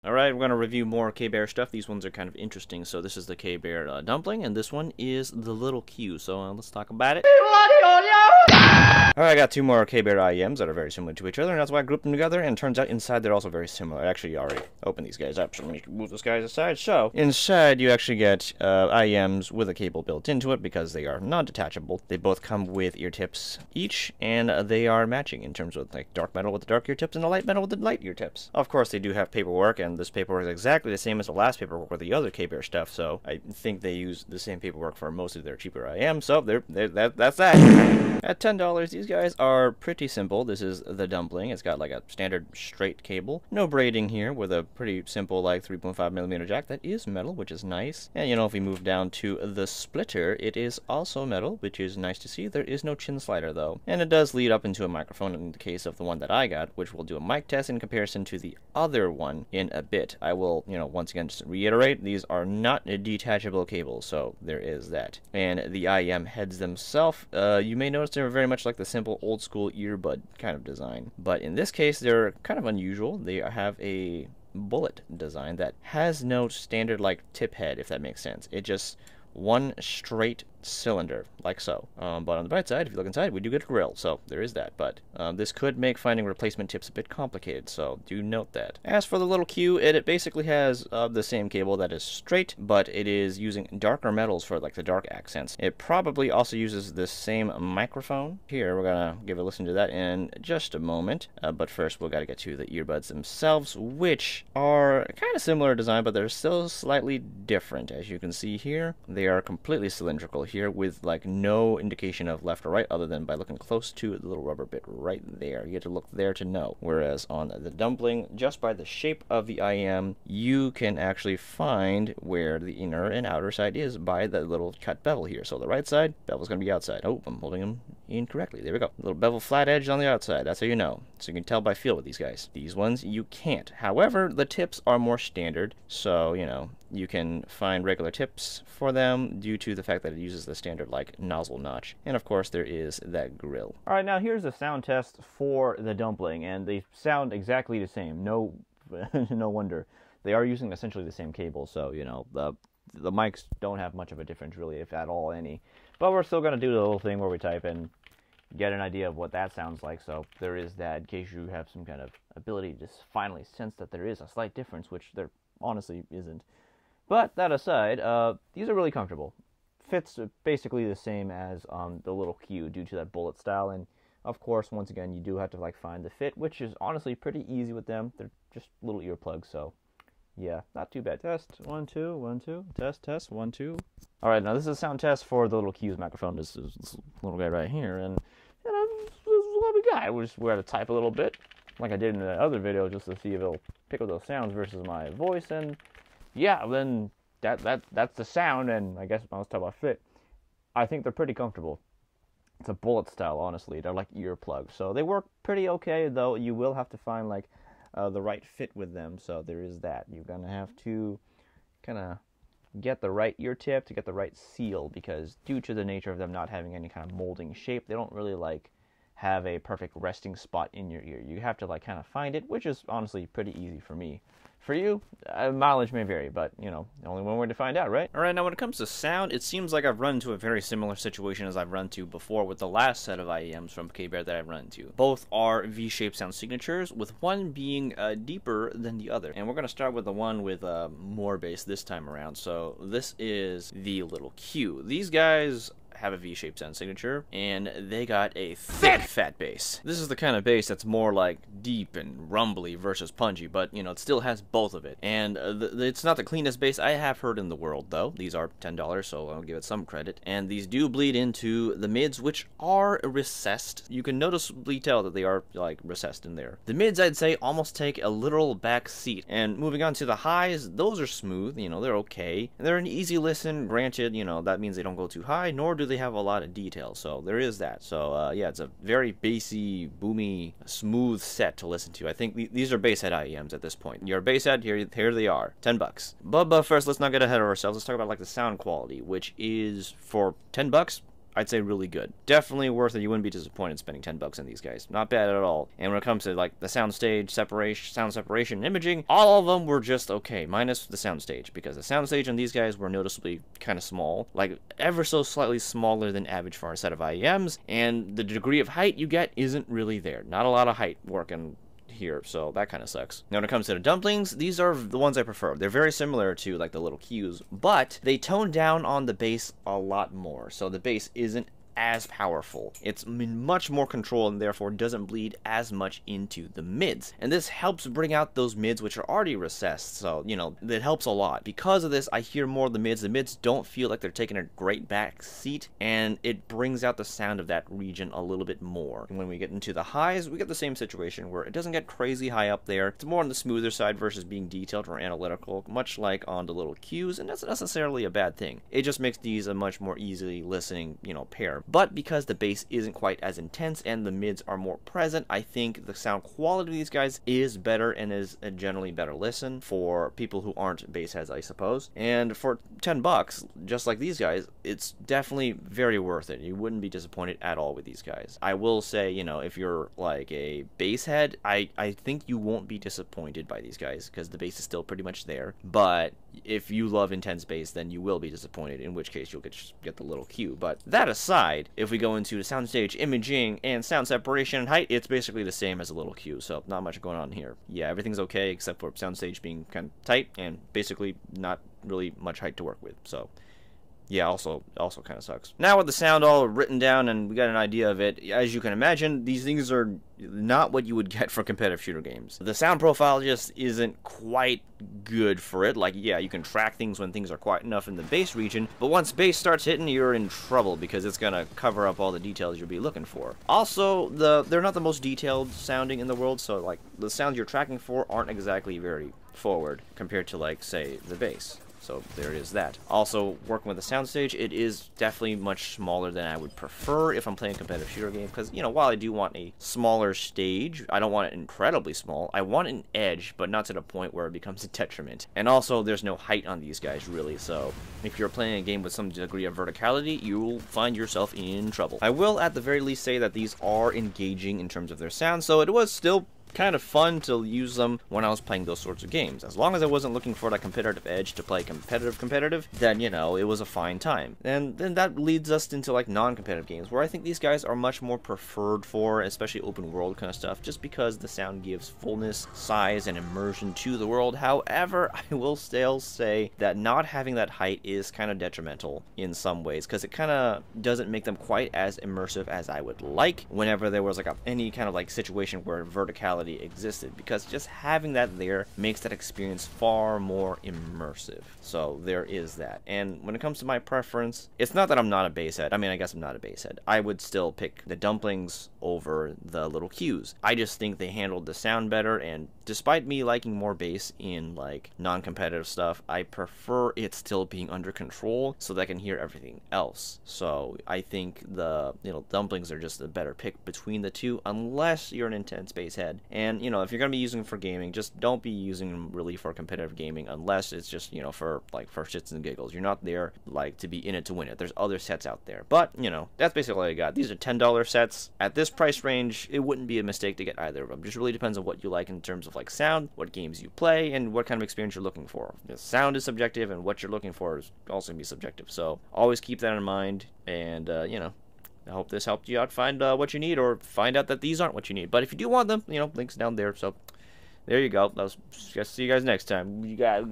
Alright, we're going to review more Kbear stuff. These ones are kind of interesting. So this is the Kbear Dumpling, and this one is the little Q. So let's talk about it. Alright, I got two more Kbear IEMs that are very similar to each other, and that's why I grouped them together, and it turns out inside they're also very similar. I actually already opened these guys up, so let me move this guy aside. So, inside you actually get IEMs with a cable built into it because they are non-detachable. They both come with ear tips each, and they are matching in terms of like dark metal with the dark ear tips and the light metal with the light ear tips. Of course, they do have paperwork, and this paperwork is exactly the same as the last paperwork with the other Kbear stuff, so I think they use the same paperwork for most of their cheaper IEMs, so that's that. At $10, these guys are pretty simple. This is the Dumpling. It's got like a standard straight cable. No braiding here with a pretty simple like 3.5mm jack. That is metal, which is nice. And you know, if we move down to the splitter, it is also metal, which is nice to see. There is no chin slider though. And it does lead up into a microphone in the case of the one that I got, which we'll do a mic test in comparison to the other one in a bit. I will, you know, once again just reiterate, these are not detachable cables, so there is that. And the IEM heads themselves, you may notice they're very much like the simple old school earbud kind of design. But in this case, they're kind of unusual. They have a bullet design that has no standard like tip head, if that makes sense. It just one straight cylinder, like so. But on the bright side, if you look inside, we do get a grill, so there is that. But this could make finding replacement tips a bit complicated, so do note that. As for the little Q, it basically has the same cable that is straight, but it is using darker metals for like the dark accents. It probably also uses the same microphone. Here, we're gonna give a listen to that in just a moment. But first, we've got to get to the earbuds themselves, which are kind of similar design, but they're still slightly different. As you can see here, they are completely cylindrical here with like no indication of left or right other than by looking close to the little rubber bit right there. You get to look there to know. Whereas on the Dumpling, just by the shape of the IEM, you can actually find where the inner and outer side is by the little cut bevel here. So the right side, bevel's going to be outside. Oh, I'm holding them incorrectly. There we go. Little bevel flat edge on the outside. That's how you know. So you can tell by feel with these guys. These ones, you can't. However, the tips are more standard. So, you know, you can find regular tips for them due to the fact that it uses the standard like nozzle notch. And of course there is that grill. Alright, now here's a sound test for the Dumpling, and they sound exactly the same. No no wonder. They are using essentially the same cable, so you know, the mics don't have much of a difference really, if at all any. But we're still gonna do the little thing where we type and get an idea of what that sounds like, so there is that in case you have some kind of ability to just finally sense that there is a slight difference, which there honestly isn't. But that aside, these are really comfortable. Fits basically the same as the little Q due to that bullet style, and of course, once again, you do have to like find the fit, which is honestly pretty easy with them. They're just little earplugs, so yeah, not too bad. Test 1 2 1 2. Test 1 2. All right, now this is a sound test for the little Q's microphone. This is this little guy right here, and you know, this is what we got. We're going to type a little bit, like I did in the other video, just to see if it'll pick up those sounds versus my voice, and yeah, then that's the sound, and I guess I'll talk about fit. I think they're pretty comfortable. It's a bullet style, honestly. They're like earplugs, so they work pretty okay, though you will have to find like the right fit with them, so there is that. You're gonna have to kind of get the right ear tip to get the right seal, because due to the nature of them not having any kind of molding shape, they don't really like have a perfect resting spot in your ear. You have to like kind of find it, which is honestly pretty easy for me. For you, mileage may vary, but, you know, only one way to find out, right? Alright, now when it comes to sound, it seems like I've run into a very similar situation as I've run into before with the last set of IEMs from Kbear that I've run into. Both are V-shaped sound signatures, with one being deeper than the other. And we're going to start with the one with more bass this time around. So this is the little Q. These guys have a V-shaped sound signature, and they got a thick, fat bass. This is the kind of bass that's more like deep and rumbly versus punchy, but you know, it still has both of it. And it's not the cleanest bass I have heard in the world, though. These are $10, so I'll give it some credit. And these do bleed into the mids, which are recessed. You can noticeably tell that they are like recessed in there. The mids, I'd say, almost take a literal back seat. And moving on to the highs, those are smooth, you know, they're okay. And they're an easy listen, granted, you know, that means they don't go too high, nor do they have a lot of detail, so there is that. So yeah, it's a very bassy, boomy, smooth set to listen to. I think these are bass head IEMs at this point. Your bass head, here they are, $10. But first, let's not get ahead of ourselves. Let's talk about like the sound quality, which is for $10. I'd say really good. Definitely worth it. You wouldn't be disappointed spending $10 on these guys. Not bad at all. And when it comes to like the soundstage, sound separation, imaging, all of them were just okay, minus the soundstage, because the soundstage on these guys were noticeably kind of small, like ever so slightly smaller than average for a set of IEMs, and the degree of height you get isn't really there. Not a lot of height working here, so that kind of sucks. Now when it comes to the dumplings, these are the ones I prefer. They're very similar to like the little cues, but they tone down on the bass a lot more, so the bass isn't as powerful. It's much more controlled and therefore doesn't bleed as much into the mids. And this helps bring out those mids which are already recessed, so, you know, it helps a lot. Because of this, I hear more of the mids. The mids don't feel like they're taking a great back seat, and it brings out the sound of that region a little bit more. And when we get into the highs, we get the same situation where it doesn't get crazy high up there. It's more on the smoother side versus being detailed or analytical, much like on the little cues, and that's not necessarily a bad thing. It just makes these a much more easily listening, you know, pair. But because the bass isn't quite as intense and the mids are more present, I think the sound quality of these guys is better and is a generally better listen for people who aren't bass heads, I suppose. And for $10, just like these guys, it's definitely very worth it. You wouldn't be disappointed at all with these guys. I will say, you know, if you're like a bass head, I think you won't be disappointed by these guys because the bass is still pretty much there. But if you love intense bass, then you will be disappointed, in which case you'll get the little cue. But that aside, if we go into the soundstage, imaging, and sound separation and height, it's basically the same as a little cue, so not much going on here. Yeah, everything's okay except for soundstage being kind of tight and basically not really much height to work with, so yeah, also kind of sucks. Now with the sound all written down and we got an idea of it, as you can imagine, these things are not what you would get for competitive shooter games. The sound profile just isn't quite good for it. Like, yeah, you can track things when things are quiet enough in the bass region, but once bass starts hitting, you're in trouble because it's gonna cover up all the details you'll be looking for. Also, they're not the most detailed sounding in the world, so like the sounds you're tracking for aren't exactly very forward compared to like, say, the bass. So there is that. Also, working with the soundstage, it is definitely much smaller than I would prefer if I'm playing a competitive shooter game, because, you know, while I do want a smaller stage, I don't want it incredibly small. I want an edge, but not to the point where it becomes a detriment. And also, there's no height on these guys, really, so if you're playing a game with some degree of verticality, you'll find yourself in trouble. I will, at the very least, say that these are engaging in terms of their sound, so it was still kind of fun to use them when I was playing those sorts of games. As long as I wasn't looking for that competitive edge to play competitive, then, you know, it was a fine time. And then that leads us into like non-competitive games, where I think these guys are much more preferred for, especially open world kind of stuff, just because the sound gives fullness, size, and immersion to the world. However, I will still say that not having that height is kind of detrimental in some ways, because it kind of doesn't make them quite as immersive as I would like whenever there was like any kind of like situation where verticality existed, because just having that there makes that experience far more immersive. So there is that. And when it comes to my preference, it's not that I'm not a bass head. I mean, I guess I'm not a bass head. I would still pick the dumplings over the little cues. I just think they handled the sound better, and despite me liking more bass in like non-competitive stuff, I prefer it still being under control so that I can hear everything else. So I think the, you know, dumplings are just a better pick between the two, unless you're an intense bass head. And, you know, if you're going to be using them for gaming, just don't be using them really for competitive gaming, unless it's just, you know, for shits and giggles. You're not there, like, to be in it to win it. There's other sets out there. But, you know, that's basically all I got. These are $10 sets. At this price range, it wouldn't be a mistake to get either of them. Just really depends on what you like in terms of, like, sound, what games you play, and what kind of experience you're looking for. The sound is subjective, and what you're looking for is also going to be subjective. So, always keep that in mind, and, you know, I hope this helped you out find what you need, or find out that these aren't what you need. But if you do want them, you know, links down there. So there you go. I'll see you guys next time. You guys.